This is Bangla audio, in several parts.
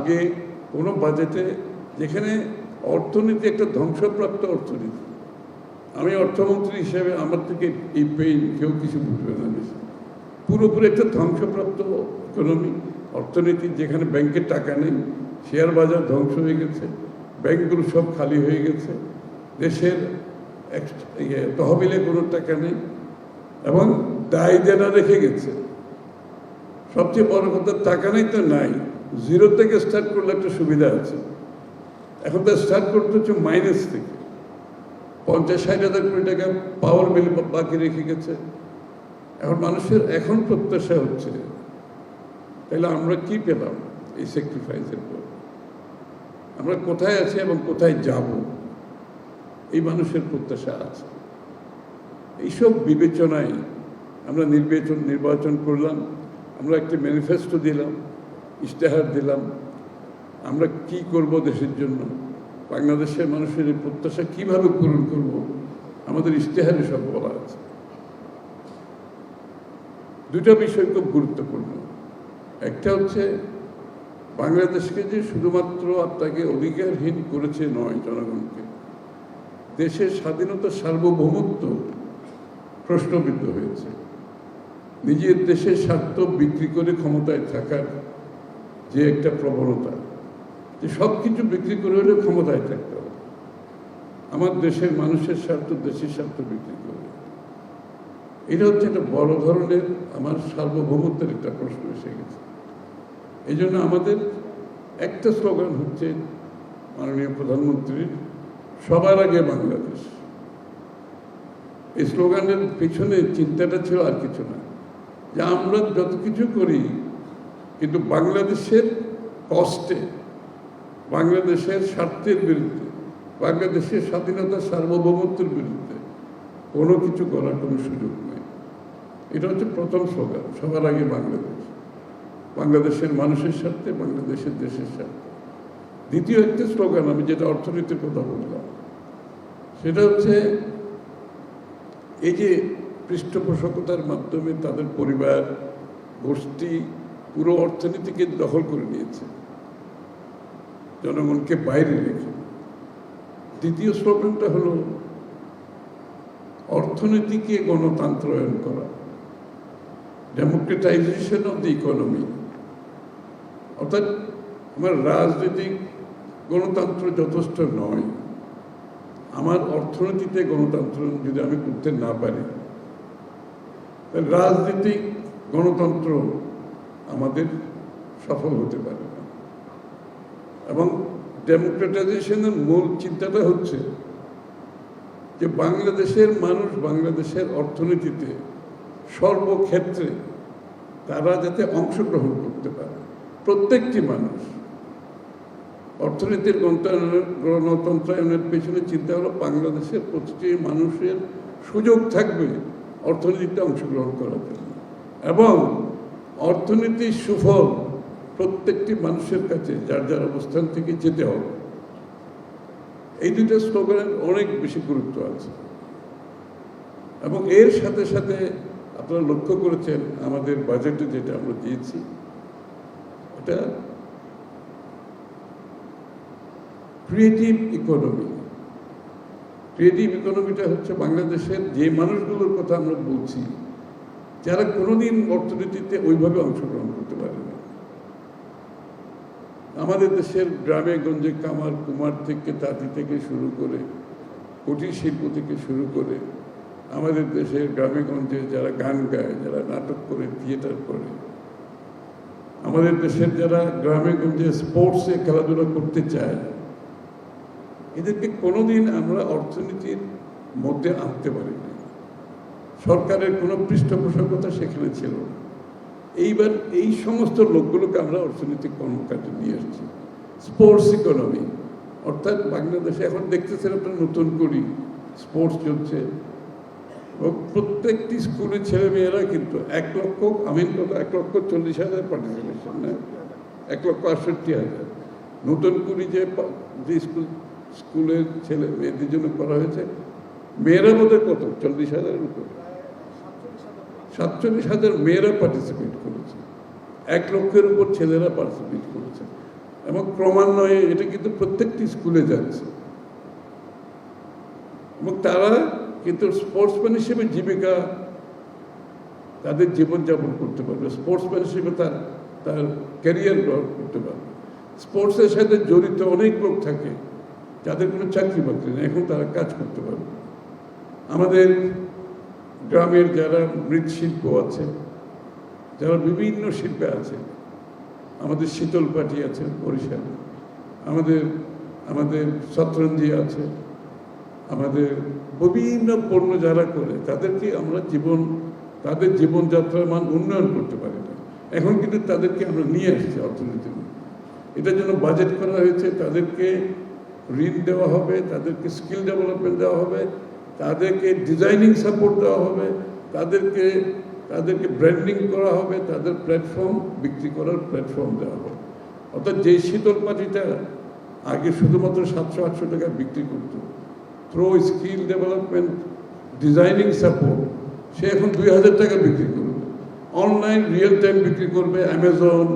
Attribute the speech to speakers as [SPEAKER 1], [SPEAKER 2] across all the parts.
[SPEAKER 1] আগে কোনো বাজেটে, যেখানে অর্থনীতি একটা ধ্বংসপ্রাপ্ত অর্থনীতি, আমি অর্থমন্ত্রী হিসেবে আমার থেকে এই পেইন কেউ কিছু বুঝবে না বেশি, পুরোপুরি একটা ধ্বংসপ্রাপ্ত ইকোনমি, অর্থনীতি, যেখানে ব্যাংকের টাকা নেই, শেয়ার বাজার ধ্বংস হয়ে গেছে, ব্যাংকগুলো সব খালি হয়ে গেছে, দেশের তহবিলে কোনো টাকা নেই এবং দায় দেনা রেখে গেছে। সবচেয়ে বড় কথা, টাকা নেই তো নাই, জিরো থেকে স্টার্ট করলে একটা সুবিধা আছে। এখন তো স্টার্ট করতে হচ্ছে মাইনাস থেকে। 50-60 হাজার কোটি টাকা পাওয়ার বিল বাকি রেখে গেছে। এখন মানুষের এখন প্রত্যাশা হচ্ছে, তাহলে আমরা কি পেলাম এই স্যাক্রিফাইসের পর? আমরা কোথায় আছি এবং কোথায় যাব, এই মানুষের প্রত্যাশা আছে। এইসব বিবেচনায় আমরা নির্বাচন করলাম, আমরা একটি ম্যানিফেস্টো দিলাম, ইশতেহার দিলাম, আমরা কি করব দেশের জন্য, বাংলাদেশের মানুষের এই প্রত্যাশা কীভাবে পূরণ করব, আমাদের ইশতেহারে সব বলা আছে। দুটো বিষয় খুব গুরুত্বপূর্ণ। একটা হচ্ছে বাংলাদেশকে যে শুধুমাত্র আপনাকে অধিকারহীন করেছে নয়, জনগণকে, দেশের স্বাধীনতা সার্বভৌমত্ব প্রশ্নবিদ্ধ হয়েছে। নিজের দেশের স্বার্থ বিক্রি করে ক্ষমতায় থাকার যে একটা প্রবণতা, যে সব কিছু বিক্রি করে হলে ক্ষমতায় থাকতে হবে, আমার দেশের মানুষের স্বার্থ, দেশের স্বার্থ বিক্রি করে, এটা হচ্ছে একটা বড় ধরনের আমার সার্বভৌমত্বের একটা প্রশ্ন এসে গেছে। এই জন্য আমাদের একটা স্লোগান হচ্ছে মাননীয় প্রধানমন্ত্রীর, সবার আগে বাংলাদেশ। এই স্লোগানের পিছনে চিন্তাটা ছিল আর কিছু না, যে আমরা যত কিছু করি কিন্তু বাংলাদেশের কষ্টে, বাংলাদেশের স্বার্থের বিরুদ্ধে, বাংলাদেশের স্বাধীনতা সার্বভৌমত্বের বিরুদ্ধে কোনো কিছু করার কোনো সুযোগ নেই। এটা হচ্ছে প্রথম স্লোগান, সবার আগে বাংলাদেশ, বাংলাদেশের মানুষের স্বার্থে, বাংলাদেশের দেশের স্বার্থে। দ্বিতীয় একটা স্লোগান, আমি যেটা অর্থনীতির কথা বললাম, সেটা হচ্ছে এই যে পৃষ্ঠপোষকতার মাধ্যমে তাদের পরিবার, গোষ্ঠী পুরো অর্থনীতিকে দখল করে নিয়েছে, জনগণকে বাইরে রেখে। দ্বিতীয় স্লোগানটা হলো অর্থনীতিকে গণতন্ত্রায়ন করা, ডেমোক্রেটাইজেশন অফ দি ইকোনমি। অর্থাৎ আমার রাজনৈতিক গণতন্ত্র যথেষ্ট নয়, আমার অর্থনীতিতে গণতন্ত্র যদি আমি করতে না পারি, তাহলে রাজনৈতিক গণতন্ত্র আমাদের সফল হতে পারে না। এবং ডেমোক্রেটাইজেশনের মূল চিন্তাটা হচ্ছে যে বাংলাদেশের মানুষ বাংলাদেশের অর্থনীতিতে সর্বক্ষেত্রে তারা যাতে অংশগ্রহণ করতে পারে, প্রত্যেকটি মানুষ। অর্থনীতির গণতন্ত্রায়নের পেছনে চিন্তা হলো বাংলাদেশের প্রতিটি মানুষের সুযোগ থাকবে অর্থনীতিতে অংশগ্রহণ করার জন্য, এবং অর্থনীতির সুফল প্রত্যেকটি মানুষের কাছে যার যার অবস্থান থেকে যেতে হবে। এই দুটো স্লোগানের অনেক বেশি গুরুত্ব আছে। এবং এর সাথে সাথে আপনারা লক্ষ্য করেছেন আমাদের বাজেটে যেটা আমরা দিয়েছি, এটা ক্রিয়েটিভ ইকোনমি। ক্রিয়েটিভ ইকোনমিটা হচ্ছে বাংলাদেশের যে মানুষগুলোর কথা আমরা বলছি, যারা কোনোদিন অর্থনীতিতে ওইভাবে অংশগ্রহণ করতে পারে না। আমাদের দেশের গ্রামে গঞ্জে কামার কুমার থেকে, তাঁতি থেকে শুরু করে, কুটির শিল্প থেকে শুরু করে, আমাদের দেশের গ্রামে গঞ্জে যারা গান গায়, যারা নাটক করে, থিয়েটার করে, আমাদের দেশের যারা গ্রামে গঞ্জে স্পোর্টসে খেলাধুলা করতে চায়, এদেরকে কোনোদিন আমরা অর্থনীতির মধ্যে আনতে পারিনি। সরকারের কোনো পৃষ্ঠপোষকতা সেখানে ছিল না। এইবার এই সমস্ত লোকগুলোকে আমরা অর্থনৈতিক কর্মকাণ্ডে নিয়ে আসছি। স্পোর্টস ইকোনমি, অর্থাৎ বাংলাদেশে এখন দেখতেছেন আপনার নতুন করে স্পোর্টস চলছে, এবং প্রত্যেকটি স্কুলের ছেলে মেয়েরা কিন্তু 1,40,000 পার্টিসিপেশন, না 1,68,000 নতুন করে যে স্কুলের ছেলে মেয়েদের জন্য করা হয়েছে, মেয়েরা বোধহয় কত 40,000-এর উপরে, 47,000 মেয়েরা পার্টিসিপেট করেছে, 1 লক্ষের উপর ছেলেরা পার্টিসিপেট করেছে। এবং ক্রমান্বয়ে এটা কিন্তু প্রত্যেকটি স্কুলে যাচ্ছে এবং তারা কিন্তু স্পোর্টসম্যান হিসেবে জীবিকা তাদের জীবনযাপন করতে পারবে, স্পোর্টসম্যান হিসেবে তার ক্যারিয়ার গ্রহণ করতে পারবে। স্পোর্টসের সাথে জড়িত অনেক লোক থাকে যাদের কোনো চাকরি বাকরি নেই, এখন তারা কাজ করতে পারবে। আমাদের গ্রামের যারা মৃৎশিল্প আছে, যারা বিভিন্ন শিল্পে আছে, আমাদের শীতল পাটি আছে বরিশালে, আমাদের শতরঞ্জি আছে, আমাদের বিভিন্ন পণ্য যারা করে তাদেরকে আমরা তাদের জীবনযাত্রার মান উন্নয়ন করতে পারি না। এখন কিন্তু তাদেরকে আমরা নিয়ে আসছি অর্থনীতির মধ্যে। এটার জন্য বাজেট করা হয়েছে, তাদেরকে ঋণ দেওয়া হবে, তাদেরকে স্কিল ডেভেলপমেন্ট দেওয়া হবে, তাদেরকে ডিজাইনিং সাপোর্ট দেওয়া হবে, তাদেরকে ব্র্যান্ডিং করা হবে, তাদের প্ল্যাটফর্ম বিক্রি করার প্ল্যাটফর্ম দেওয়া হবে। অর্থাৎ যেই শীতল পাটিটা আগে শুধুমাত্র 700-800 টাকা বিক্রি করত, through skill development designing support সে এখন 2000 টাকা বিক্রি করবে। অনলাইন রিয়েল টাইম বিক্রি করবে, অ্যামাজন,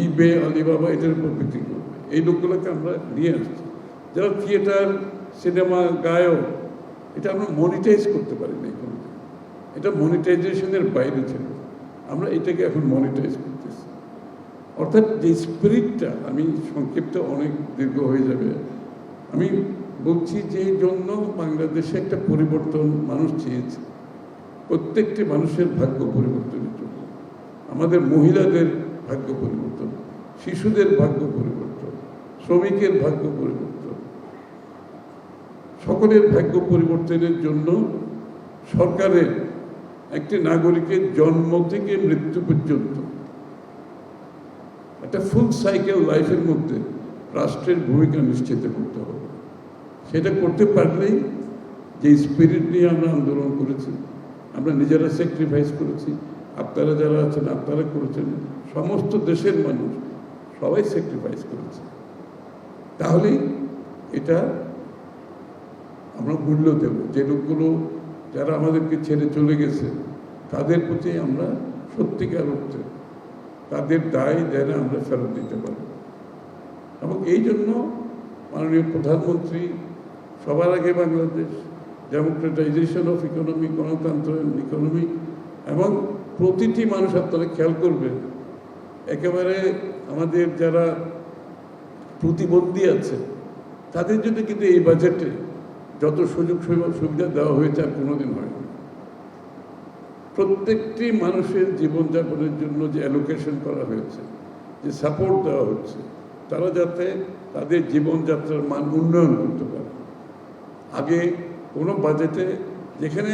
[SPEAKER 1] ইবে, আলিবাবা এটার উপর বিক্রি করবে। এই লোকগুলোকে আমরা নিয়ে আসছি। যারা থিয়েটার, সিনেমা, গায়ক, এটা আমরা মনিটাইজ করতে পারি না এখন, এটা মনিটাইজেশনের বাইরে ছিল, আমরা এটাকে এখন মনিটাইজ করতেছি। অর্থাৎ যে স্পিরিটটা, আমি সংক্ষিপ্ত অনেক দীর্ঘ হয়ে যাবে, আমি বলছি যে জন্য বাংলাদেশে একটা পরিবর্তন মানুষ চেয়েছে, প্রত্যেকটি মানুষের ভাগ্য পরিবর্তনের জন্য, আমাদের মহিলাদের ভাগ্য পরিবর্তন, শিশুদের ভাগ্য পরিবর্তন, শ্রমিকের ভাগ্য পরিবর্তন, সকলের ভাগ্য পরিবর্তনের জন্য সরকারের একটি নাগরিকের জন্ম থেকে মৃত্যু পর্যন্ত একটা ফুল সাইকেল লাইফের মধ্যে রাষ্ট্রের ভূমিকা নিশ্চিত করতে হবে। সেটা করতে পারলেই, যে স্পিরিট নিয়ে আমরা আন্দোলন করেছি, আমরা নিজেরা স্যাক্রিফাইস করেছি, আপনারা যারা আছেন আপনারা করেছেন, সমস্ত দেশের মানুষ সবাই স্যাক্রিফাইস করেছে, তাহলেই এটা আমরা মূল্য দেব। যে লোকগুলো যারা আমাদেরকে ছেড়ে চলে গেছে তাদের প্রতি আমরা সত্যিকার অর্থে তাদের দায় দেনা আমরা ফেরত দিতে পারি। এবং এই জন্য মাননীয় প্রধানমন্ত্রী সবার আগে বাংলাদেশ ডেমোক্রেটাইজেশন অফ ইকোনমি, গণতন্ত্র ইকোনমি, এবং প্রতিটি মানুষ আপনারা খেয়াল করবেন, একেবারে আমাদের যারা প্রতিবন্ধী আছে তাদের জন্য কিন্তু এই বাজেটে যত সুযোগ সুবিধা দেওয়া হয়েছে আর কোনোদিন হয়নি। প্রত্যেকটি মানুষের জীবনযাপনের জন্য যে অ্যালোকেশন করা হয়েছে, যে সাপোর্ট দেওয়া হচ্ছে, তারা যাতে তাদের জীবনযাত্রার মান উন্নয়ন করতে পারে। আগে কোনো বাজেটে, যেখানে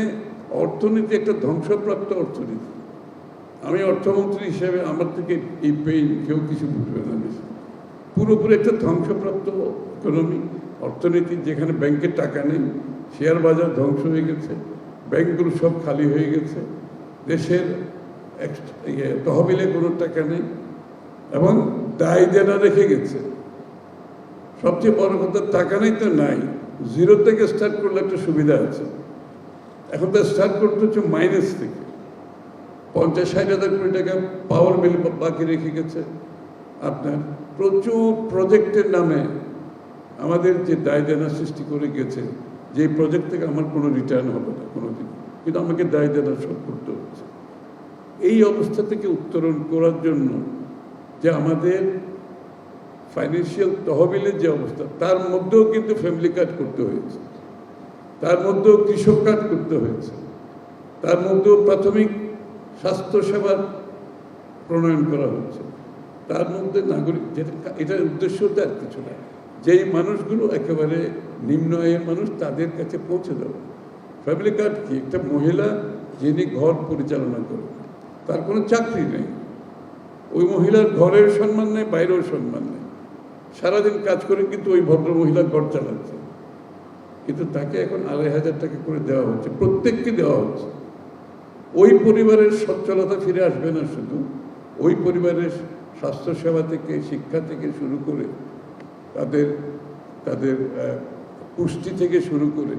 [SPEAKER 1] অর্থনীতি একটা ধ্বংসপ্রাপ্ত অর্থনীতি, আমি অর্থমন্ত্রী হিসেবে আমার থেকে এই পেইন কেউ কিছু বুঝবে না বেশি, পুরোপুরি একটা ধ্বংসপ্রাপ্ত ইকোনমি, অর্থনীতি, যেখানে ব্যাংকের টাকা নেই, শেয়ার বাজার ধ্বংস হয়ে গেছে, ব্যাংকগুলো সব খালি হয়ে গেছে, দেশের তহবিলে কোনো টাকা নেই এবং দায় দেনা রেখে গেছে। সবচেয়ে বড় কথা, টাকা নেই তো নাই, জিরো থেকে স্টার্ট করলে একটা সুবিধা আছে। এখন তো স্টার্ট করতে হচ্ছে মাইনাস থেকে। 50-60 হাজার কোটি টাকা পাওয়ার বিল বাকি রেখে গেছে। আপনার প্রচুর প্রজেক্টের নামে আমাদের যে দায় দেনা সৃষ্টি করে গেছে, যে প্রজেক্ট থেকে আমার কোনো রিটার্ন হবে না কোনোদিন, কিন্তু আমাকে দায় দেনা শোধ করতে হচ্ছে। এই অবস্থা থেকে উত্তরণ করার জন্য যে আমাদের ফাইন্যান্সিয়াল তহবিলের যে অবস্থা, তার মধ্যেও কিন্তু ফ্যামিলি কার্ড করতে হয়েছে, তার মধ্যেও কৃষক কার্ড করতে হয়েছে, তার মধ্যেও প্রাথমিক স্বাস্থ্যসেবা প্রণয়ন করা হচ্ছে, তার মধ্যে নাগরিক, যেটা এটার উদ্দেশ্য আর কিছু না, যেই মানুষগুলো একেবারে নিম্ন আয়ের মানুষ তাদের কাছে পৌঁছে দেওয়া। ফ্যামিলি কার্ড কি? একটা মহিলা যিনি ঘর পরিচালনা করে, তার কোনো চাকরি নেই, ওই মহিলার ঘরের সম্মান নেই, বাইরেও সম্মান নেই, সারাদিন কাজ করে কিন্তু ওই ভদ্র মহিলা ঘর চালাচ্ছে, কিন্তু তাকে এখন 2500 টাকা করে দেওয়া হচ্ছে, প্রত্যেককে দেওয়া হচ্ছে। ওই পরিবারের সচ্ছলতা ফিরে আসবে না, শুধু ওই পরিবারের স্বাস্থ্যসেবা থেকে, শিক্ষা থেকে শুরু করে, তাদের পুষ্টি থেকে শুরু করে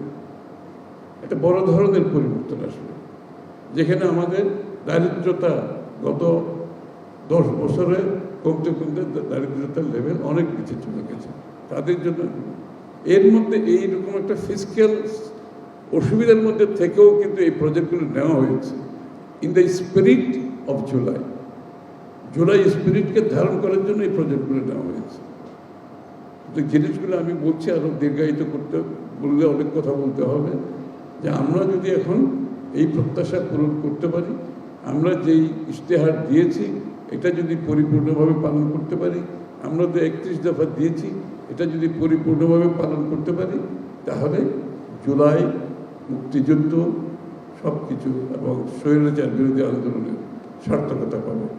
[SPEAKER 1] একটা বড় ধরনের পরিবর্তন আসবে। যেখানে আমাদের দারিদ্রতা গত 10 বছরে কমতে কমতে দারিদ্রতার লেভেল অনেক নিচে চলে গেছে তাদের জন্য। এর মধ্যে এইরকম একটা ফিজিক্যাল অসুবিধার মধ্যে থেকেও কিন্তু এই প্রজেক্টগুলো নেওয়া হয়েছে in the spirit of July. July স্পিরিটকে ধারণ করার জন্য এই প্রজেক্টগুলো নেওয়া হয়েছে। তো জিনিসগুলো আমি বলছি, আরও দীর্ঘায়িত করতে বললে অনেক কথা বলতে হবে, যে আমরা যদি এখন এই প্রত্যাশা পূরণ করতে পারি, আমরা যেই ইশতেহার দিয়েছি এটা যদি পরিপূর্ণভাবে পালন করতে পারি, আমরা তো 31 দফা দিয়েছি, এটা যদি পরিপূর্ণভাবে পালন করতে পারি, তাহলে জুলাই, মুক্তিযুদ্ধ সব কিছু এবং স্বৈরাচার বিরোধী আন্দোলনের সার্থকতা পাবে।